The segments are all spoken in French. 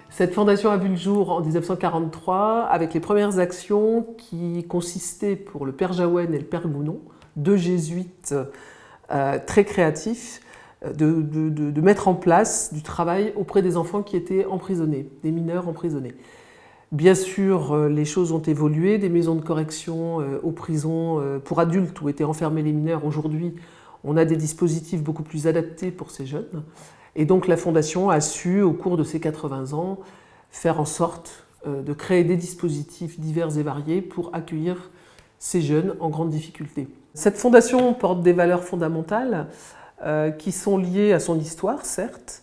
Cette fondation a vu le jour en 1943 avec les premières actions qui consistaient pour le père Jaouen et le père Gounon, deux jésuites très créatifs, de mettre en place du travail auprès des enfants qui étaient emprisonnés, des mineurs emprisonnés. Bien sûr, les choses ont évolué, des maisons de correction aux prisons pour adultes où étaient enfermés les mineurs. Aujourd'hui, on a des dispositifs beaucoup plus adaptés pour ces jeunes. Et donc la Fondation a su, au cours de ses 80 ans, faire en sorte de créer des dispositifs divers et variés pour accueillir ces jeunes en grande difficulté. Cette Fondation porte des valeurs fondamentales qui sont liées à son histoire, certes,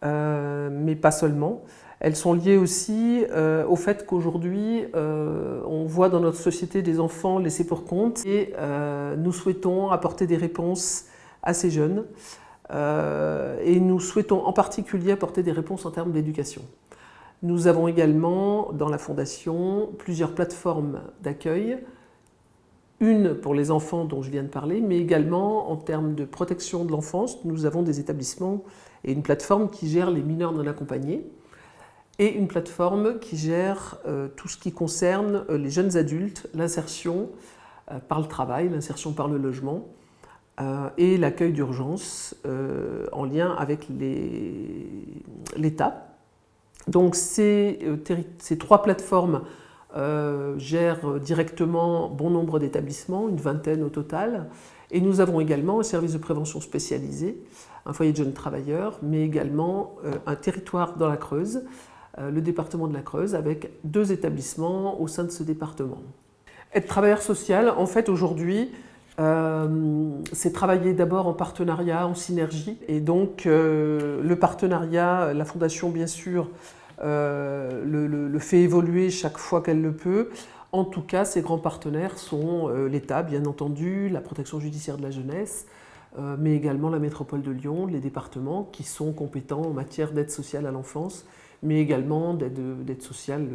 mais pas seulement. Elles sont liées aussi au fait qu'aujourd'hui, on voit dans notre société des enfants laissés pour compte et nous souhaitons apporter des réponses à ces jeunes. Et nous souhaitons en particulier apporter des réponses en termes d'éducation. Nous avons également dans la Fondation plusieurs plateformes d'accueil, une pour les enfants dont je viens de parler, mais également en termes de protection de l'enfance, nous avons des établissements et une plateforme qui gère les mineurs non accompagnés et une plateforme qui gère tout ce qui concerne les jeunes adultes, l'insertion par le travail, l'insertion par le logement, et l'accueil d'urgence en lien avec l'État. Donc ces trois plateformes gèrent directement bon nombre d'établissements, une vingtaine au total, et nous avons également un service de prévention spécialisé, un foyer de jeunes travailleurs, mais également un territoire dans la Creuse, le département de la Creuse, avec 2 établissements au sein de ce département. Être travailleur social, en fait aujourd'hui, c'est travailler d'abord en partenariat, en synergie. Et donc le partenariat, la Fondation bien sûr le fait évoluer chaque fois qu'elle le peut. En tout cas, ses grands partenaires sont l'État, bien entendu, la protection judiciaire de la jeunesse, mais également la métropole de Lyon, les départements qui sont compétents en matière d'aide sociale à l'enfance, mais également d'aide sociale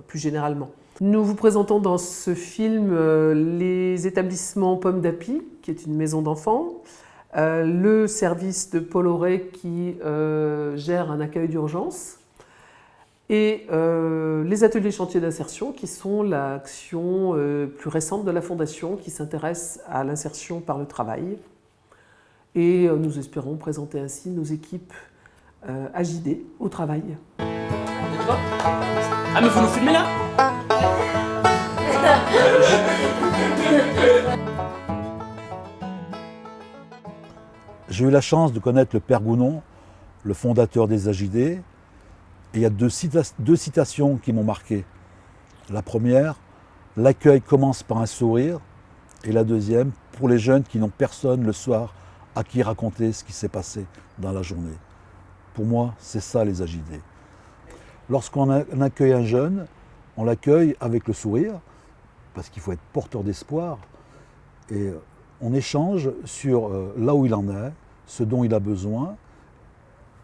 plus généralement. Nous vous présentons dans ce film les établissements Pomme d'Api, qui est une maison d'enfants, le service de Paul Auré qui gère un accueil d'urgence, et les ateliers chantiers d'insertion qui sont l'action plus récente de la Fondation qui s'intéresse à l'insertion par le travail. Et nous espérons présenter ainsi nos équipes AJD au travail. Ah mais vous nous filmez là? J'ai eu la chance de connaître le père Gounon, le fondateur des AJD, et il y a deux citations qui m'ont marqué. La première, l'accueil commence par un sourire, et la deuxième, pour les jeunes qui n'ont personne le soir à qui raconter ce qui s'est passé dans la journée. Pour moi, c'est ça les AJD. Lorsqu'on accueille un jeune, on l'accueille avec le sourire, parce qu'il faut être porteur d'espoir, et on échange sur là où il en est, ce dont il a besoin,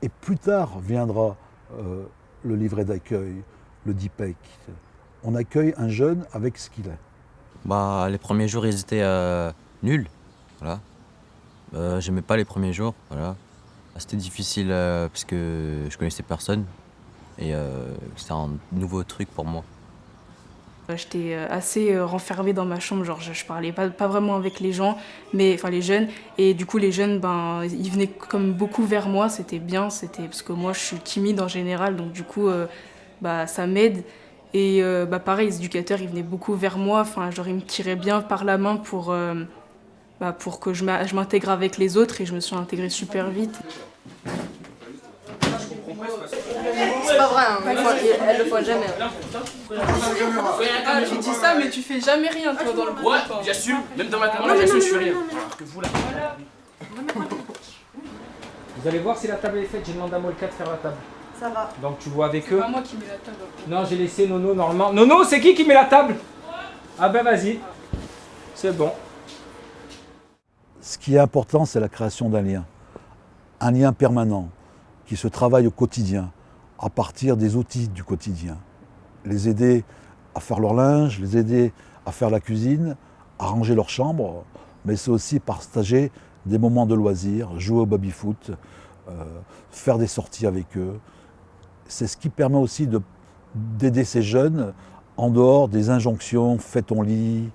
et plus tard viendra le livret d'accueil, le DIPEC. On accueille un jeune avec ce qu'il est. Bah, les premiers jours, ils étaient nuls. Voilà. J'aimais pas les premiers jours. Voilà. C'était difficile parce que je connaissais personne et c'était un nouveau truc pour moi. J'étais assez renfermée dans ma chambre, genre je parlais pas vraiment avec les gens, mais enfin les jeunes. Et du coup les jeunes, ben ils venaient comme beaucoup vers moi, c'était bien, parce que moi je suis timide en général, donc du coup bah ça m'aide. Et bah pareil, les éducateurs ils venaient beaucoup vers moi, enfin genre ils me tiraient bien par la main pour que je m'intègre avec les autres, et je me suis intégrée super vite. C'est pas vrai, hein. Elle le voit jamais. Ah, tu dis ça, mais tu fais jamais rien toi dans le groupe. Ouais, j'assume, même dans ma caméra, j'assume, je fais rien. Alors que vous là. Vous allez voir si la table est faite, j'ai demandé à Molka de faire la table. Ça va. Donc tu vois avec C'est eux. pas moi qui mets la table. Non, j'ai laissé Nono normalement. Nono, c'est qui met la table? Ah ben vas-y. C'est bon. Ce qui est important, c'est la création d'un lien permanent, qui se travaille au quotidien, à partir des outils du quotidien. Les aider à faire leur linge, les aider à faire la cuisine, à ranger leur chambre, mais c'est aussi partager des moments de loisirs, jouer au baby-foot, faire des sorties avec eux. C'est ce qui permet aussi d'aider ces jeunes en dehors des injonctions « fais ton lit »,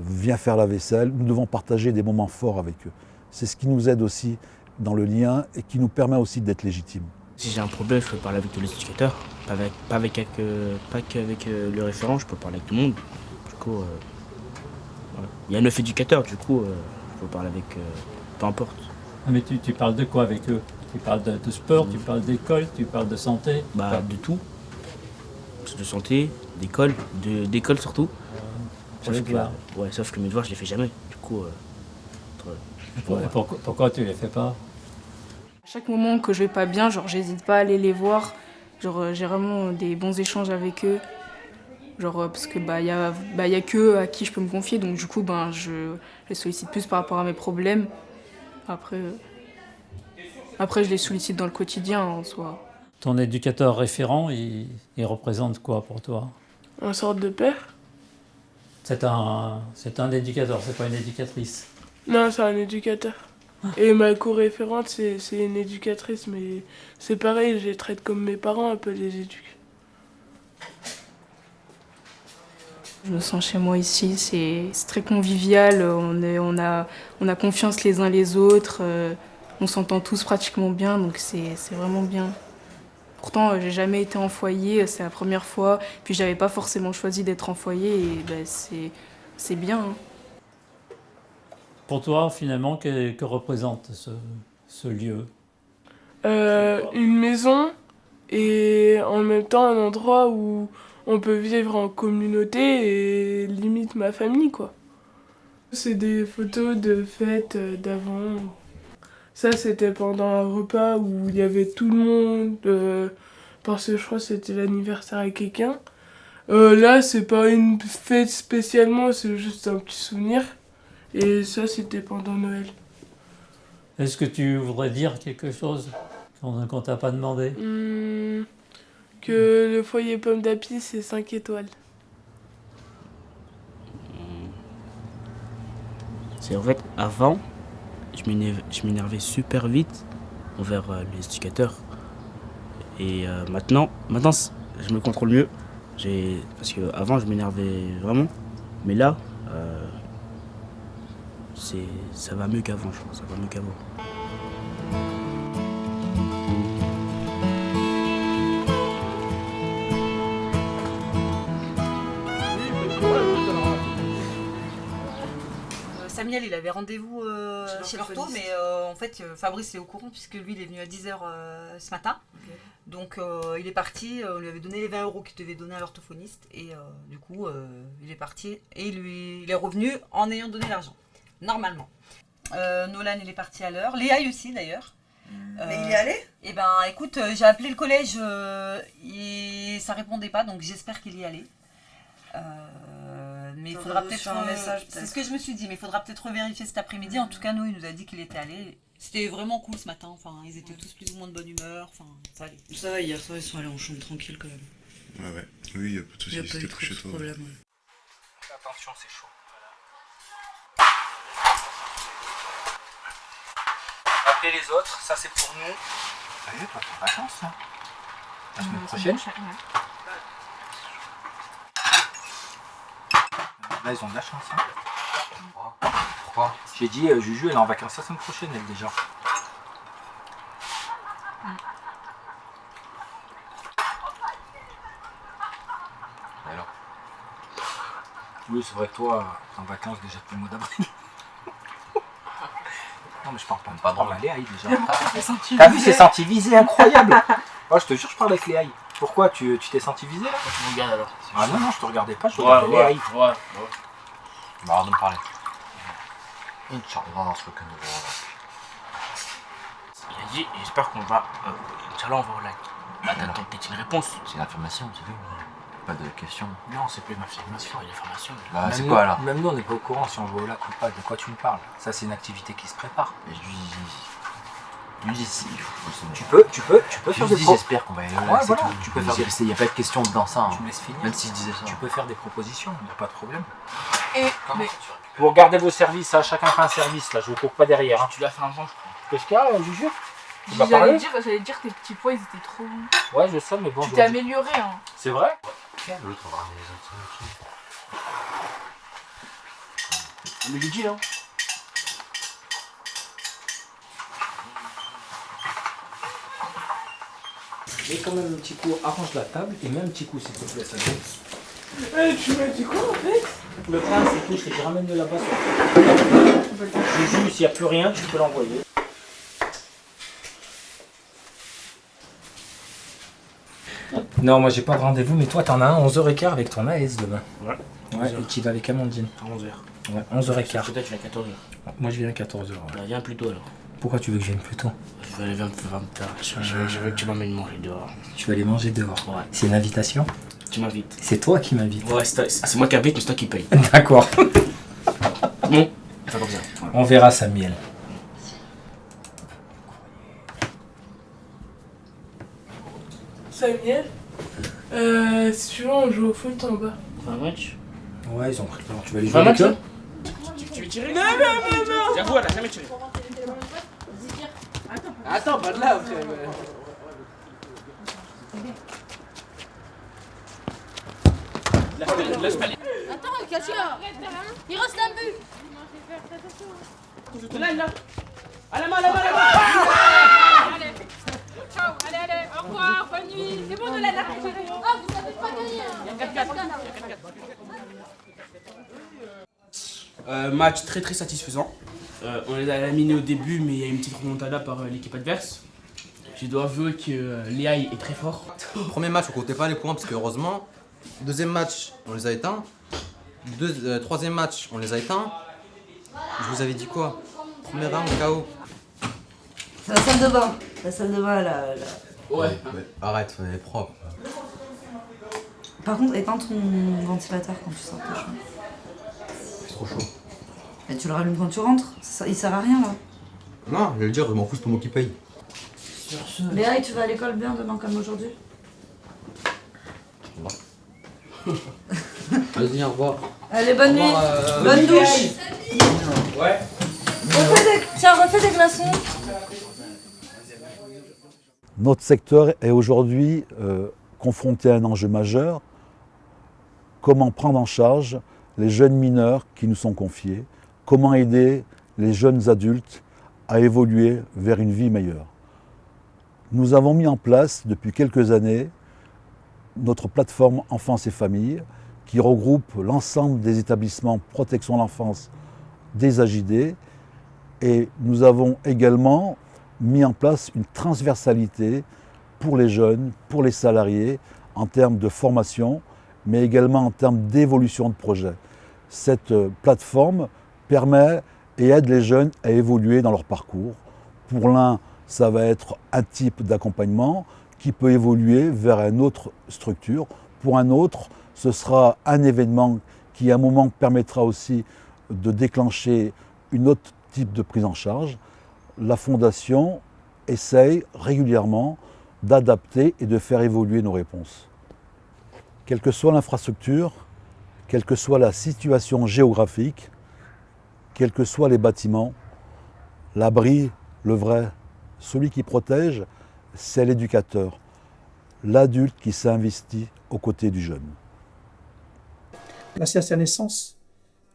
viens faire la vaisselle. Nous devons partager des moments forts avec eux. C'est ce qui nous aide aussi dans le lien et qui nous permet aussi d'être légitimes. Si j'ai un problème, je peux parler avec tous les éducateurs, pas qu'avec le référent, je peux parler avec tout le monde. Du coup, voilà. Il y a 9 éducateurs, du coup, je peux parler avec peu importe. Ah, mais tu parles de quoi avec eux? Tu parles de sport, tu parles d'école, tu parles de santé? Bah, de tout. De santé, d'école, d'école surtout. Sauf que mes devoirs, je les fais jamais. Du coup, pourquoi tu les fais pas? À chaque moment que je vais pas bien, genre j'hésite pas à aller les voir. Genre j'ai vraiment des bons échanges avec eux. Genre parce que y a qu'eux à qui je peux me confier, donc du coup je les sollicite plus par rapport à mes problèmes. Après je les sollicite dans le quotidien en soi. Ton éducateur référent, il représente quoi pour toi? Une sorte de père. C'est un éducateur, c'est pas une éducatrice. Non, c'est un éducateur. Et ma co-référente, c'est une éducatrice, mais c'est pareil, je les traite comme mes parents, un peu les éduques. Je me sens chez moi ici, c'est très convivial, on a confiance les uns les autres, on s'entend tous pratiquement bien, donc c'est vraiment bien. Pourtant, j'ai jamais été en foyer, c'est la première fois, puis j'avais pas forcément choisi d'être en foyer, et c'est bien. Hein. Pour toi, finalement, que représente ce lieu? Une maison et en même temps un endroit où on peut vivre en communauté et limite ma famille, quoi. C'est des photos de fêtes d'avant. Ça, c'était pendant un repas où il y avait tout le monde, parce que je crois que c'était l'anniversaire à quelqu'un. Là, c'est pas une fête spécialement, c'est juste un petit souvenir. Et ça, c'était pendant Noël. Est-ce que tu voudrais dire quelque chose qu'on t'a pas demandé? Que le foyer Pomme d'Api, c'est 5 étoiles. C'est en fait, avant, je m'énervais super vite envers les éducateurs. Et maintenant, je me contrôle mieux. Parce qu'avant, je m'énervais vraiment. Mais là, ça va mieux qu'avant, je pense. Ça va mieux qu'avant. Samuel, il avait rendez-vous chez l'ortho, mais en fait, Fabrice est au courant puisque lui, il est venu à 10h ce matin. Okay. Donc, il est parti, on lui avait donné les 20 € qu'il devait donner à l'orthophoniste. Et du coup, il est parti et il est revenu en ayant donné l'argent, normalement. Nolan, il est parti à l'heure. Léa aussi, d'ailleurs. Mais il est allé? Eh ben, écoute, j'ai appelé le collège et ça répondait pas, donc j'espère qu'il y est allé. Mais il faudra peut-être un message. C'est ce que je me suis dit, mais il faudra peut-être revérifier cet après-midi. En tout cas, nous, il nous a dit qu'il était allé. C'était vraiment cool ce matin. Enfin, ils étaient tous plus ou moins de bonne humeur. Enfin, ça allait. Ça va, hier soir, ils sont allés en chambre tranquille quand même. Ouais. Oui, il n'y a pas de soucis. C'était tout chez toi. Attention, c'est chaud. Appelez les autres, ça c'est pour nous. Allez, toi, t'as pas chance, hein. La semaine prochaine. Là, ils ont de la chance. Hein. 3. J'ai dit, Juju, elle est en vacances la semaine prochaine, elle, déjà. Alors. Oui, c'est vrai que toi, t'es en vacances déjà depuis le mois d'avril. Non, mais je parle pas de Léa déjà. T'as vu, c'est senti visé, incroyable. Oh, je te jure, je parle avec Léa. Pourquoi tu t'es senti visé là? Tu me regardes alors. Ah non, je te regardais pas, je regardais Léa. Ouais. Bah, arrête de me parler. Inch'Allah, ce que nous Il a dit, j'espère qu'on va. Inch'Allah, on va au lac. Attends, peut-être une réponse. C'est une affirmation, c'est tout. Pas de question. Non, c'est plus une affirmation, il y a une affirmation. Bah, c'est quoi alors? Même nous, on n'est pas au courant si on va au lac ou pas. De quoi tu me parles? Ça, c'est une activité qui se prépare. Et je lui dis. Tu peux faire des j'espère qu'on va aller ouais, voilà. Tu peux faire des... Il n'y a pas de question dans ça. Tu me laisses finir. Même si je disais ça. Tu peux faire des propositions, il n'y a pas de problème. Mais... Vous regardez vos services, hein, chacun fait un service, là, je vous cours pas derrière. Hein. Tu l'as fait un vent, je crois. Qu'est-ce qu'il y a, Juju? J'allais dire tes petits pois, ils étaient trop... Ouais, je sais, mais bon... Tu t'es amélioré, hein. C'est vrai? L'autre, on va ramener les autres trucs. Mais j'ai dit, hein. Mets quand même un petit coup, arrange la table et mets un petit coup s'il te plaît, ça monte. Tu m'as dit quoi en fait? Le pain c'est tout, je ramène de là-bas. Juju, s'il n'y a plus rien, tu peux l'envoyer. Non, moi j'ai pas de rendez-vous, mais toi t'en as un 11h15 avec ton AS demain. Ouais. Ouais, et tu vas avec Amandine. À 11h. Ouais, 11h15. Peut-être tu viens à 14h. Moi je viens à 14h. Ouais. Viens plus tôt alors. Pourquoi tu veux que je vienne plus tôt? Je vais aller vers 20h. Je veux que tu m'emmènes manger dehors. Tu vas aller manger dehors? Ouais. C'est une invitation? Tu m'invites. C'est toi qui m'invites? Ouais, c'est moi qui invite, mais c'est toi qui paye. D'accord. Bon, ça comme ça. Ouais. On verra Samuel. Samuel, si tu veux, on joue au foot en bas. Un match? Ouais, ils ont pris le temps. Tu vas aller jouer avec eux? Tu veux tirer? Non. J'avoue, elle a jamais tiré. Attends, pas de là, frère. Attends, Katia, il reste un but. Là. À la main. Allez. Ciao, allez, au revoir, bonne nuit. C'est bon de la narrer. Ah, vous savez pas gagner. Match très très satisfaisant. On les a éliminés au début, mais il y a une petite remontada par l'équipe adverse. Je dois avouer que Léaï est très fort. Premier match, on comptait pas les points parce que heureusement. Deuxième match, on les a éteints. Troisième match, on les a éteints. Je vous avais dit quoi? Premier round, KO. C'est la salle de bain. La salle de bain, là. Ouais. Arrête, elle est propre. Par contre, éteins ton ventilateur quand tu sors de ta chambre. C'est trop chaud. Et tu le rallumes quand tu rentres. Il sert à rien là. Non, je vais le dire, je m'en fous, c'est pas moi qui paye. Léa, tu vas à l'école bien demain comme aujourd'hui? Vas-y, au revoir. Allez, bonne nuit. Bonne douche. Ouais. Refais des glaçons. Notre secteur est aujourd'hui confronté à un enjeu majeur. Comment prendre en charge les jeunes mineurs qui nous sont confiés? Comment aider les jeunes adultes à évoluer vers une vie meilleure? Nous avons mis en place depuis quelques années notre plateforme Enfance et Famille qui regroupe l'ensemble des établissements protection de l'enfance des AJD et nous avons également mis en place une transversalité pour les jeunes, pour les salariés en termes de formation mais également en termes d'évolution de projet. Cette plateforme permet et aide les jeunes à évoluer dans leur parcours. Pour l'un, ça va être un type d'accompagnement qui peut évoluer vers une autre structure. Pour un autre, ce sera un événement qui à un moment permettra aussi de déclencher une autre type de prise en charge. La Fondation essaye régulièrement d'adapter et de faire évoluer nos réponses. Quelle que soit l'infrastructure, quelle que soit la situation géographique, quels que soient les bâtiments, l'abri, le vrai, celui qui protège, c'est l'éducateur, l'adulte qui s'est investi aux côtés du jeune. Placée à sa naissance,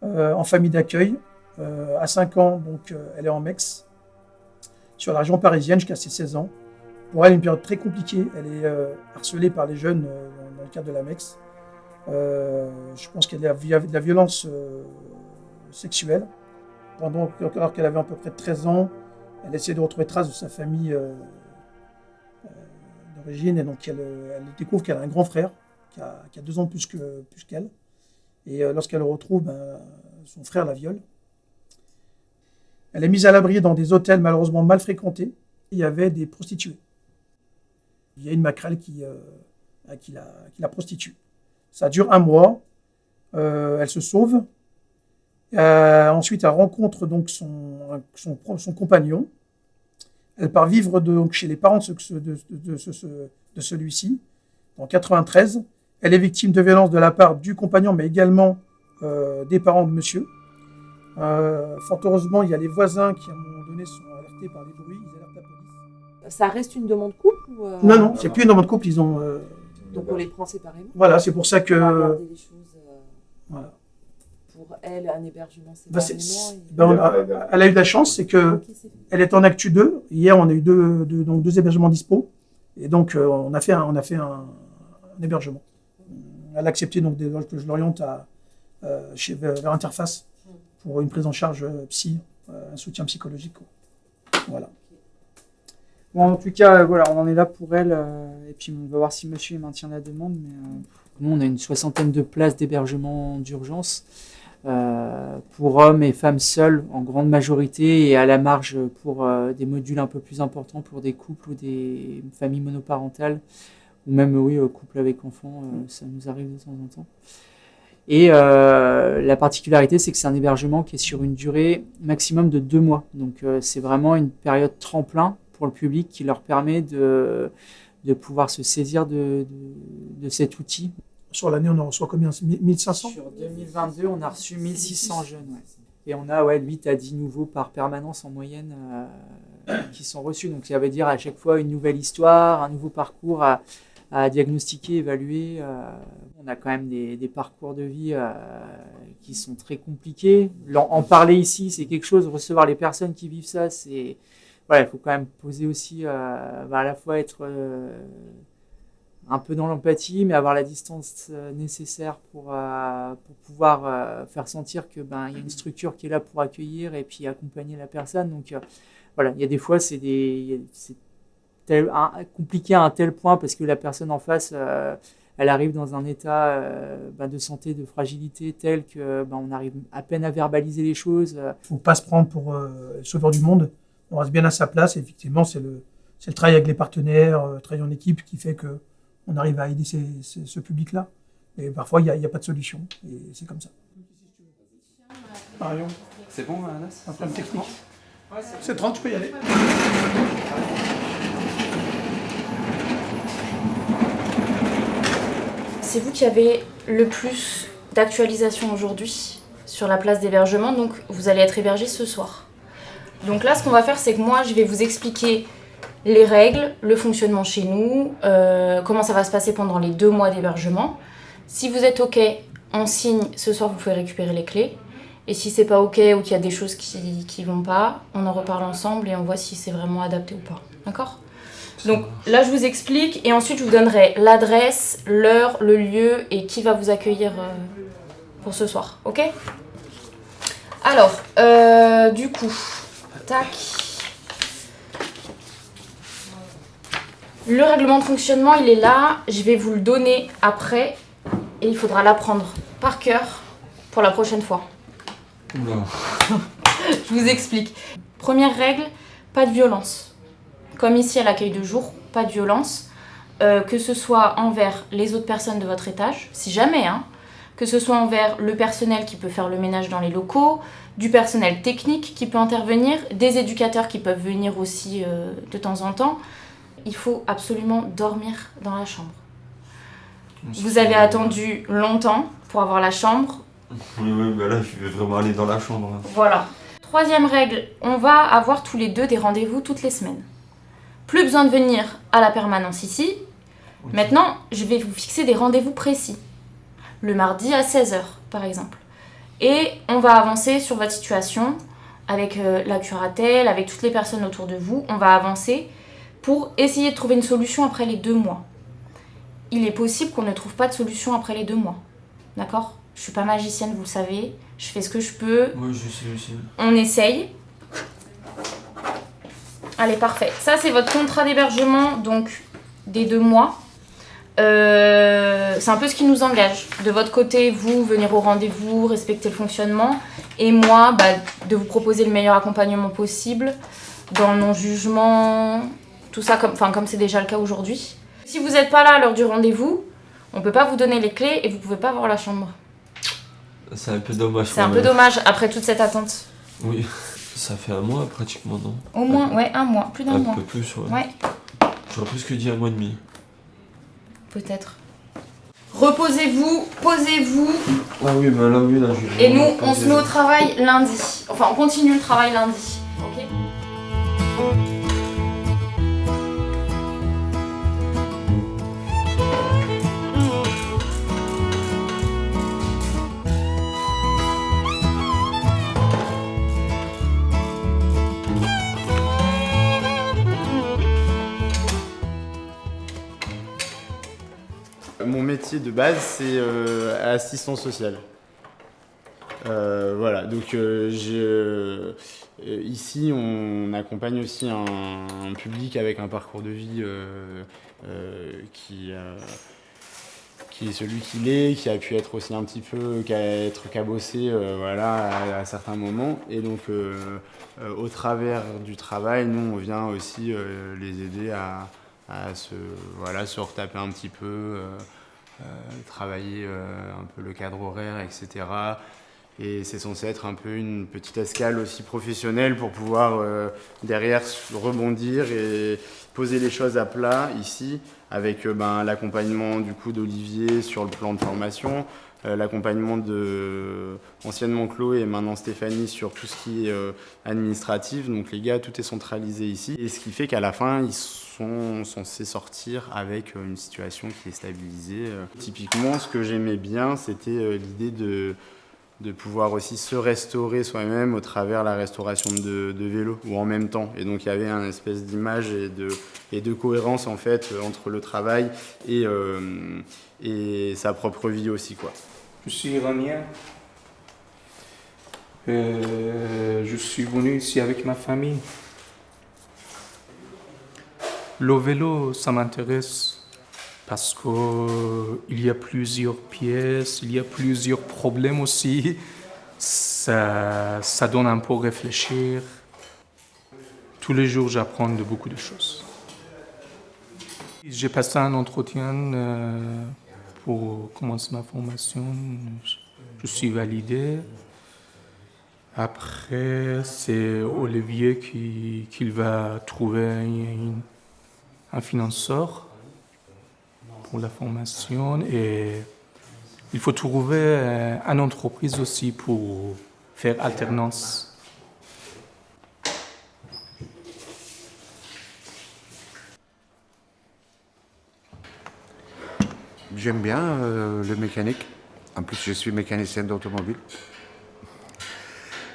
en famille d'accueil, à 5 ans, donc elle est en MEX, sur la région parisienne jusqu'à ses 16 ans. Pour elle, une période très compliquée, elle est harcelée par les jeunes dans le cadre de la MEX. Je pense qu'elle a de la violence sexuelle. Alors qu'elle avait à peu près 13 ans, elle essayait de retrouver trace de sa famille d'origine et donc elle découvre qu'elle a un grand frère qui a 2 ans de plus qu'elle. Et lorsqu'elle le retrouve, son frère la viole. Elle est mise à l'abri dans des hôtels malheureusement mal fréquentés. Il y avait des prostituées. Il y a une maquerelle qui la prostitue. Ça dure 1 mois. Elle se sauve. Ensuite, elle rencontre donc son compagnon. Elle part vivre donc chez les parents de celui-ci. En 93, elle est victime de violences de la part du compagnon, mais également des parents de monsieur. Fort heureusement, il y a les voisins qui, à un moment donné, sont alertés par les bruits. Ils alertent la police. Ça reste une demande couple ou Non, c'est plus une demande couple. Ils ont. Donc on les prend séparément. Voilà, c'est pour ça que. On va regarder les choses. Voilà. Pour elle, un hébergement séparément. Elle a eu de la chance, c'est que elle est en actu 2. Hier, on a eu deux hébergements dispo, et donc on a fait un hébergement. Elle a accepté donc que je l'oriente vers Interface pour une prise en charge psy, un soutien psychologique. Voilà. Bon, en tout cas, voilà, on en est là pour elle, et puis on va voir si monsieur maintient la demande. Mais nous, on a une 60aine de places d'hébergement d'urgence pour hommes et femmes seuls en grande majorité, et à la marge pour des modules un peu plus importants pour des couples ou des familles monoparentales, ou même couples avec enfants, ça nous arrive de temps en temps. Et la particularité, c'est que c'est un hébergement qui est sur une durée maximum de 2 mois. Donc c'est vraiment une période tremplin pour le public qui leur permet de pouvoir se saisir de cet outil. Sur l'année, on en reçoit combien? 1500? Sur 2022, on a reçu 1600 jeunes. Ouais. Et on a 8 à 10 nouveaux par permanence en moyenne qui sont reçus. Donc ça veut dire à chaque fois une nouvelle histoire, un nouveau parcours à diagnostiquer, évaluer. On a quand même des parcours de vie qui sont très compliqués. En parler ici, c'est quelque chose. Recevoir les personnes qui vivent ça, c'est... Voilà, il faut quand même poser aussi, à la fois être un peu dans l'empathie, mais avoir la distance nécessaire pour pouvoir faire sentir que il y a une structure qui est là pour accueillir et puis accompagner la personne. Donc voilà, il y a des fois c'est compliqué à un tel point parce que la personne en face elle arrive dans un état de santé, de fragilité tel que on arrive à peine à verbaliser les choses. Il ne faut pas se prendre pour le sauveur du monde. On reste bien à sa place. Et effectivement, c'est le travail avec les partenaires, le travail en équipe qui fait qu'on arrive à aider ce public-là. Et parfois, il n'y a pas de solution. Et c'est comme ça. Marion. C'est bon, Anas? Un problème technique. C'est 30, tu peux y aller. C'est vous qui avez le plus d'actualisation aujourd'hui sur la place d'hébergement, donc vous allez être hébergé ce soir. Donc là, ce qu'on va faire, c'est que moi, je vais vous expliquer les règles, le fonctionnement chez nous, comment ça va se passer pendant les 2 mois d'hébergement. Si vous êtes OK, on signe, ce soir, vous pouvez récupérer les clés. Et si c'est pas OK ou qu'il y a des choses qui vont pas, on en reparle ensemble et on voit si c'est vraiment adapté ou pas. D'accord ? Donc là, je vous explique et ensuite, je vous donnerai l'adresse, l'heure, le lieu et qui va vous accueillir pour ce soir. OK ? Alors, du coup, tac. Le règlement de fonctionnement, il est là. Je vais vous le donner après et il faudra l'apprendre par cœur pour la prochaine fois. Oula. Je vous explique. Première règle, pas de violence. Comme ici à l'accueil de jour, pas de violence. Que ce soit envers les autres personnes de votre étage, si jamais, que ce soit envers le personnel qui peut faire le ménage dans les locaux, du personnel technique qui peut intervenir, des éducateurs qui peuvent venir aussi de temps en temps. Il faut absolument dormir dans la chambre. Vous avez attendu longtemps pour avoir la chambre. Oui, là, je vais vraiment aller dans la chambre. Voilà. Troisième règle, on va avoir tous les 2 des rendez-vous toutes les semaines. Plus besoin de venir à la permanence ici. Okay. Maintenant, je vais vous fixer des rendez-vous précis. Le mardi à 16h, par exemple. Et on va avancer sur votre situation avec la curatelle, avec toutes les personnes autour de vous. On va avancer pour essayer de trouver une solution après les 2 mois. Il est possible qu'on ne trouve pas de solution après les 2 mois. D'accord ? Je suis pas magicienne, vous le savez. Je fais ce que je peux. Oui, je sais aussi. On essaye. Allez, parfait. Ça, c'est votre contrat d'hébergement, donc des 2 mois. C'est un peu ce qui nous engage. De votre côté, vous, venir au rendez-vous, respecter le fonctionnement. Et moi, de vous proposer le meilleur accompagnement possible, dans le non-jugement, tout ça, comme c'est déjà le cas aujourd'hui. Si vous n'êtes pas là à l'heure du rendez-vous, on ne peut pas vous donner les clés et vous ne pouvez pas voir la chambre. C'est un peu dommage. C'est un peu dommage après toute cette attente. Oui. Ça fait un mois pratiquement, non? Au moins, ouais, un mois, plus d'un mois. Un peu plus, ouais. Ouais, J'aurais plus que dit un mois et demi. peut-être. Reposez-vous, posez-vous. Ah oui, mais là, oui, là, j'ai... Et nous, on se met au travail lundi. Enfin, on continue le travail lundi. Ok? Mon métier de base, c'est assistant social. Voilà, donc ici, on accompagne aussi un public avec un parcours de vie qui est celui qu'il est, qui a pu être aussi un petit peu, être cabossé voilà, à certains moments. Et donc, au travers du travail, nous, on vient aussi les aider à se retaper un petit peu, travailler un peu le cadre horaire, etc. Et c'est censé être un peu une petite escale aussi professionnelle pour pouvoir derrière rebondir et poser les choses à plat ici, avec l'accompagnement du coup d'Olivier sur le plan de formation, l'accompagnement de anciennement Chloé et maintenant Stéphanie sur tout ce qui est administratif. Donc les gars, tout est centralisé ici. Et ce qui fait qu'à la fin, ils sont censés sortir avec une situation qui est stabilisée. Typiquement, ce que j'aimais bien, c'était l'idée de pouvoir aussi se restaurer soi-même au travers la restauration de vélo ou en même temps. Et donc il y avait une espèce d'image et de cohérence en fait entre le travail et sa propre vie aussi, quoi. Je suis iranien. Je suis venu ici avec ma famille. Le vélo, ça m'intéresse parce qu'il y a plusieurs pièces, il y a plusieurs problèmes aussi. Ça donne un peu à réfléchir. Tous les jours, j'apprends beaucoup de choses. J'ai passé un entretien pour commencer ma formation. Je suis validé. Après, c'est Olivier qui va trouver un financeur pour la formation et il faut trouver une entreprise aussi pour faire alternance. J'aime bien le mécanique. En plus, je suis mécanicien d'automobile.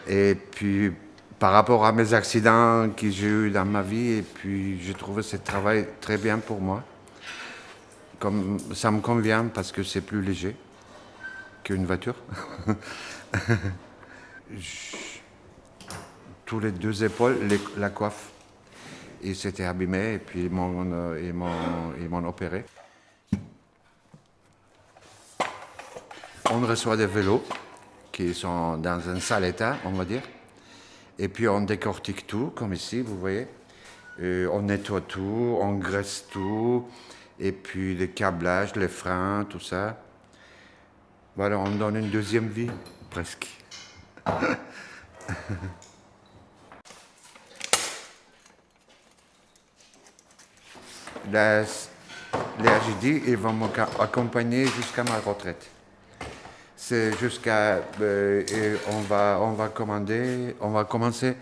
Et puis, par rapport à mes accidents que j'ai eus dans ma vie, et puis j'ai trouvé ce travail très bien pour moi. Comme ça me convient parce que c'est plus léger qu'une voiture. Tous les deux épaules, la coiffe, et c'était abîmé et puis ils m'ont opéré. On reçoit des vélos qui sont dans un sale état, on va dire. Et puis on décortique tout, comme ici, vous voyez. On nettoie tout, on graisse tout. Et puis les câblages, les freins, tout ça. Voilà, on donne une deuxième vie, presque. Les AGD, ils vont m'accompagner jusqu'à ma retraite. C'est jusqu'à... on va commencer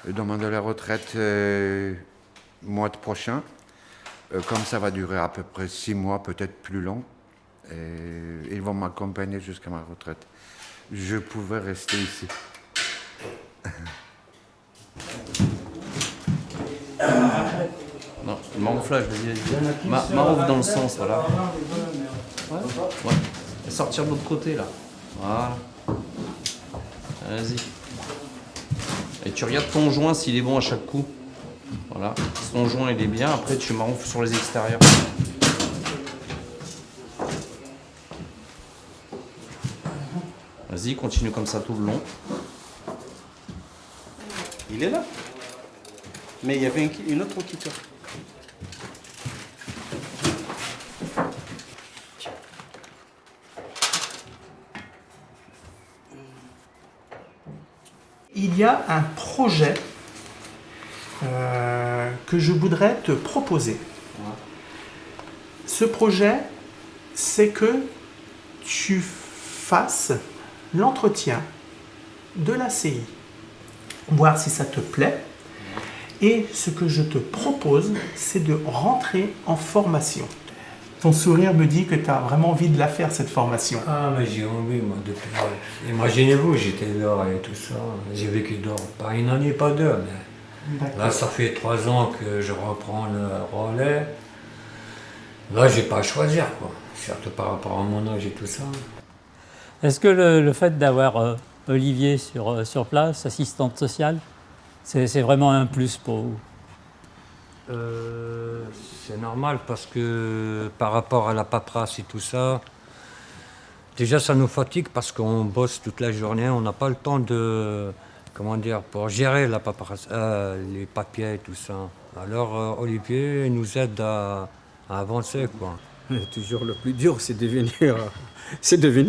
à demander la retraite le mois prochain. Comme ça va durer à peu près 6 mois, peut-être plus long. Et ils vont m'accompagner jusqu'à ma retraite. Je pouvais rester ici. Non, le m'enflage, vas-y. Marouf dans le sens, voilà. Ouais. Et sortir de l'autre côté, là. Voilà. Vas-y. Et tu regardes ton joint s'il est bon à chaque coup. Voilà. Si ton joint il est bien, après tu maroufles sur les extérieurs. Vas-y, continue comme ça tout le long. Il est là. Mais il y avait une autre qui tourne. il y a un projet que je voudrais te proposer. Ce projet, c'est que tu fasses l'entretien de la CI, voir si ça te plaît. Et ce que je te propose, c'est de rentrer en formation. Ton sourire me dit que tu as vraiment envie de la faire, cette formation. Ah, mais j'ai envie, moi, depuis. Imaginez-vous, j'étais dehors et tout ça. J'ai vécu dehors, pas une année, pas deux. Mais là, ça fait 3 ans que je reprends le relais. Là, j'ai pas à choisir, quoi. Surtout par rapport à mon âge et tout ça. Est-ce que le fait d'avoir Olivier sur place, assistante sociale, c'est vraiment un plus pour vous? C'est normal parce que par rapport à la paperasse et tout ça, déjà ça nous fatigue parce qu'on bosse toute la journée, on n'a pas le temps de, pour gérer la paperasse, les papiers et tout ça. Alors Olivier nous aide à avancer, quoi. Toujours le plus dur, c'est de venir. De se lever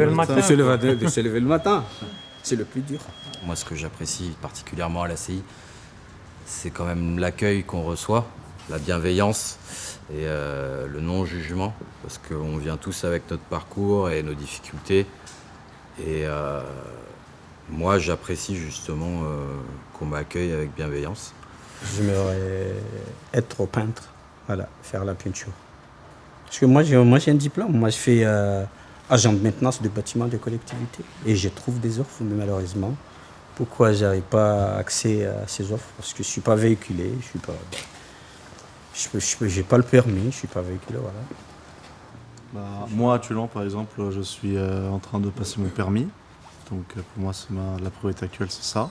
le matin. De se lever le matin. C'est le plus dur. Moi, ce que j'apprécie particulièrement à la CI, c'est quand même l'accueil qu'on reçoit, la bienveillance et le non-jugement, parce qu'on vient tous avec notre parcours et nos difficultés. Et moi, j'apprécie justement qu'on m'accueille avec bienveillance. J'aimerais être peintre, voilà, faire la peinture. Parce que moi j'ai un diplôme, moi je fais agent de maintenance de bâtiments de collectivité. Et je trouve des offres, mais malheureusement, pourquoi j'arrive pas accès à ces offres? Parce que je suis pas véhiculé, j'ai pas le permis, je suis pas véhiculé, voilà. Moi actuellement par exemple, je suis en train de passer mon permis. Donc pour moi la priorité actuelle c'est ça.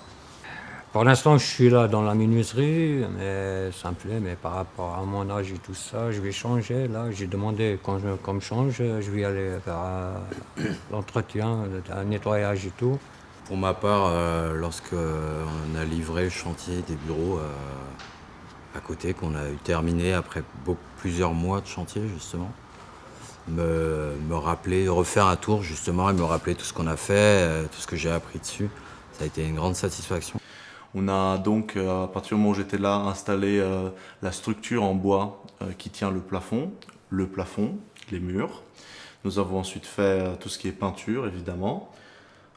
Pour l'instant, je suis là dans la menuiserie, mais ça me plaît, mais par rapport à mon âge et tout ça, je vais changer. Là, j'ai demandé, quand je change, je vais aller vers l'entretien, un nettoyage et tout. Pour ma part, lorsqu'on a livré le chantier des bureaux à côté, qu'on a eu terminé après plusieurs mois de chantier, justement, me rappeler, refaire un tour, justement, et me rappeler tout ce qu'on a fait, tout ce que j'ai appris dessus, ça a été une grande satisfaction. On a donc, à partir du moment où j'étais là, installé la structure en bois qui tient le plafond, les murs. Nous avons ensuite fait tout ce qui est peinture, évidemment.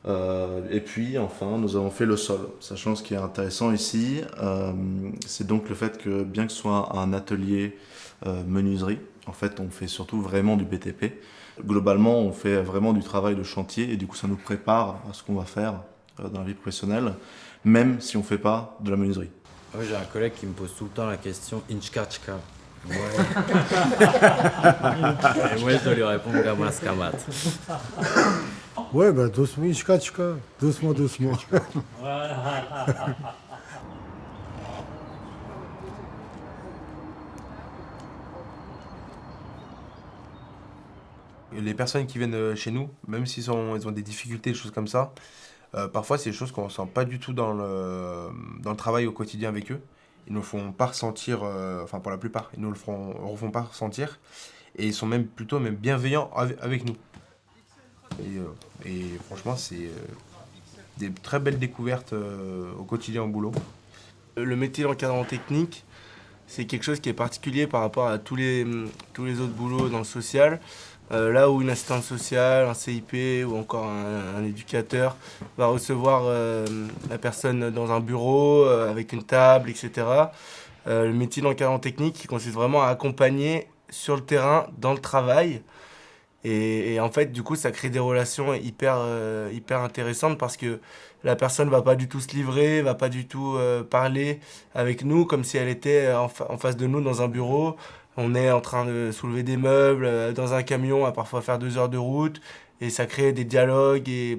Et puis, enfin, nous avons fait le sol. Sachant ce qui est intéressant ici, c'est donc le fait que, bien que ce soit un atelier menuiserie, en fait, on fait surtout vraiment du BTP. Globalement, on fait vraiment du travail de chantier et du coup, ça nous prépare à ce qu'on va faire dans la vie professionnelle, même si on ne fait pas de la menuiserie. Moi, j'ai un collègue qui me pose tout le temps la question Inchkachka. Ouais. Et moi, je dois lui répondre Gamaskamat. Ouais, ben doucement, Inchkachka. Doucement. Les personnes qui viennent chez nous, même s'ils ont des difficultés, des choses comme ça, parfois c'est des choses qu'on ne ressent pas du tout dans le travail au quotidien avec eux. Ils ne le font pas ressentir, enfin pour la plupart, ils ne le refont pas ressentir. Et ils sont même plutôt bienveillants avec nous. Et franchement, c'est des très belles découvertes au quotidien au boulot. Le métier d'encadrant technique, c'est quelque chose qui est particulier par rapport à tous les autres boulots dans le social. Là où une assistante sociale, un CIP ou encore un éducateur va recevoir la personne dans un bureau avec une table, etc. Le métier d'encadrant technique qui consiste vraiment à accompagner sur le terrain, dans le travail. Et en fait, du coup, ça crée des relations hyper intéressantes parce que la personne va pas du tout se livrer, va pas du tout parler avec nous comme si elle était en face de nous dans un bureau. On est en train de soulever des meubles dans un camion, à parfois faire 2 heures de route. Et ça crée des dialogues et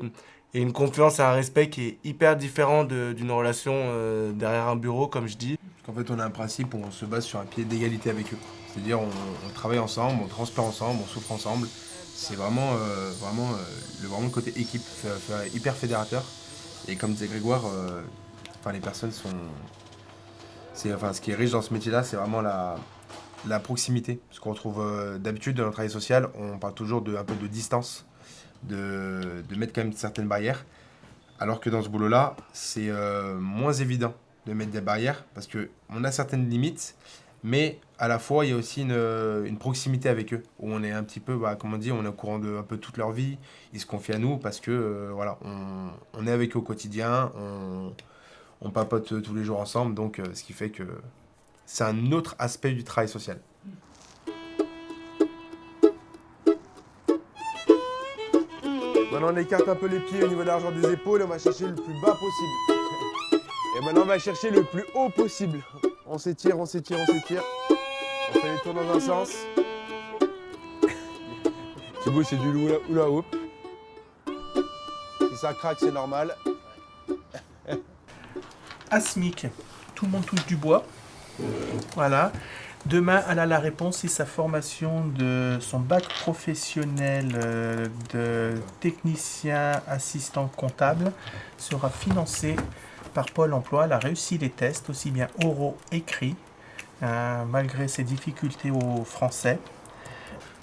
une confiance et un respect qui est hyper différent d'une relation derrière un bureau, comme je dis. En fait, on a un principe où on se base sur un pied d'égalité avec eux. C'est-à-dire on travaille ensemble, on transpire ensemble, on souffre ensemble. C'est vraiment le côté équipe, hyper fédérateur. Et comme disait Grégoire, les personnes sont... ce qui est riche dans ce métier-là, c'est vraiment la proximité. Parce qu'on retrouve d'habitude dans le travail social, on parle toujours un peu de distance, de mettre quand même certaines barrières. Alors que dans ce boulot-là, c'est moins évident de mettre des barrières parce qu'on a certaines limites, mais à la fois, il y a aussi une proximité avec eux, où on est un petit peu, comme on dit, on est au courant de un peu toute leur vie, ils se confient à nous parce que, voilà, on est avec eux au quotidien, on papote tous les jours ensemble, donc ce qui fait que c'est un autre aspect du travail social. Maintenant, on écarte un peu les pieds au niveau de l'argent des épaules et on va chercher le plus bas possible. Et maintenant, on va chercher le plus haut possible. On s'étire, on s'étire, on s'étire. On fait les tours dans un sens. Thibaut, c'est du hula hoop. Si ça craque, c'est normal. Asmic, tout le monde touche du bois. Voilà. Demain, elle a la réponse si sa formation de son bac professionnel de technicien assistant comptable sera financée par Pôle emploi. Elle a réussi les tests, aussi bien oraux, écrits, malgré ses difficultés au français.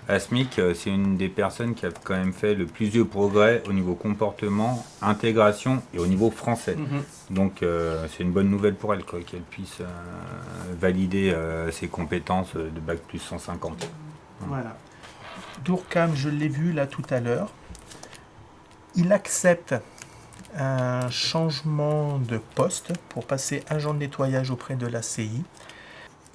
Asmic, c'est une des personnes qui a quand même fait le plus de progrès au niveau comportement, intégration et au niveau français. Donc c'est une bonne nouvelle pour elle, qu'elle puisse valider ses compétences de bac plus 150. Voilà. Dourkam, je l'ai vu là tout à l'heure. Il accepte un changement de poste pour passer agent de nettoyage auprès de la CI.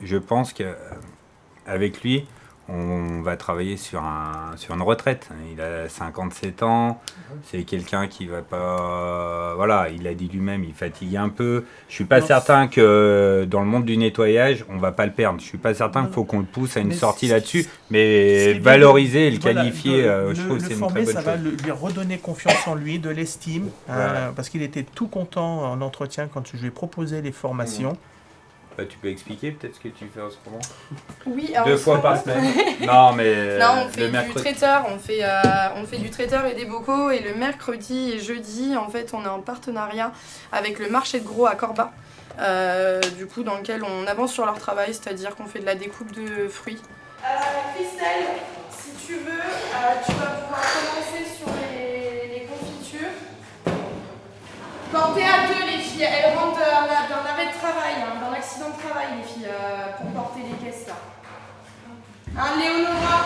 Je pense qu'avec lui, on va travailler sur une retraite. Il a 57 ans, c'est quelqu'un qui va pas... Voilà, il a dit lui-même, il fatigue un peu. Je suis pas certain que dans le monde du nettoyage, on va pas le perdre. Je suis pas certain qu'il faut qu'on le pousse à une sortie là-dessus, mais valoriser et le qualifier, je trouve que c'est une très bonne chose. Ça va lui redonner confiance en lui, de l'estime, parce qu'il était tout content en entretien quand je lui ai proposé les formations. Tu peux expliquer peut-être ce que tu fais en ce moment? Oui, alors 2 fois par semaine. Non, mais non, on fait le du traiteur, on fait du traiteur et des bocaux, et le mercredi et jeudi, en fait, on est en partenariat avec le marché de gros à Corba, du coup, dans lequel on avance sur leur travail, c'est-à-dire qu'on fait de la découpe de fruits. Christelle, si tu veux, tu vas pouvoir commencer sur les confitures. Portez à deux, les filles, elles rentrent dans l'arrêt de travail, dans l'accident de travail, les filles, pour porter les caisses là. Léonora.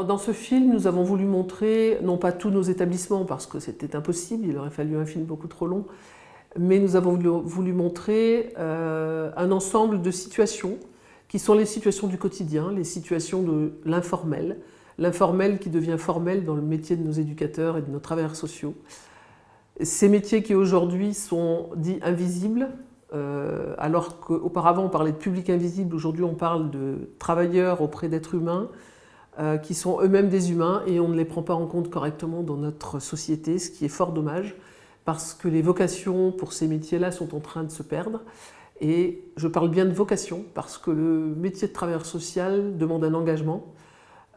Dans ce film, nous avons voulu montrer, non pas tous nos établissements, parce que c'était impossible, il aurait fallu un film beaucoup trop long, mais nous avons voulu montrer un ensemble de situations qui sont les situations du quotidien, les situations de l'informel, l'informel qui devient formel dans le métier de nos éducateurs et de nos travailleurs sociaux. Ces métiers qui aujourd'hui sont dits invisibles, alors qu'auparavant on parlait de public invisible, aujourd'hui on parle de travailleurs auprès d'êtres humains, qui sont eux-mêmes des humains et on ne les prend pas en compte correctement dans notre société, ce qui est fort dommage parce que les vocations pour ces métiers-là sont en train de se perdre. Et je parle bien de vocation parce que le métier de travailleur social demande un engagement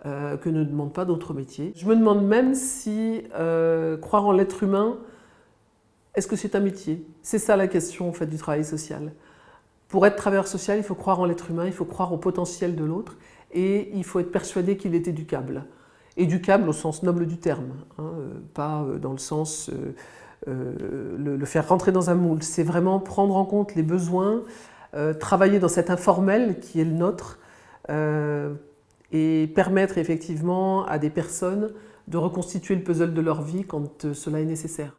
que ne demandent pas d'autres métiers. Je me demande même si croire en l'être humain, est-ce que c'est un métier? C'est ça la question en fait, du travail social. Pour être travailleur social, il faut croire en l'être humain, il faut croire au potentiel de l'autre. Et il faut être persuadé qu'il est éducable. Éducable au sens noble du terme, pas dans le sens le faire rentrer dans un moule. C'est vraiment prendre en compte les besoins, travailler dans cet informel qui est le nôtre et permettre effectivement à des personnes de reconstituer le puzzle de leur vie quand cela est nécessaire.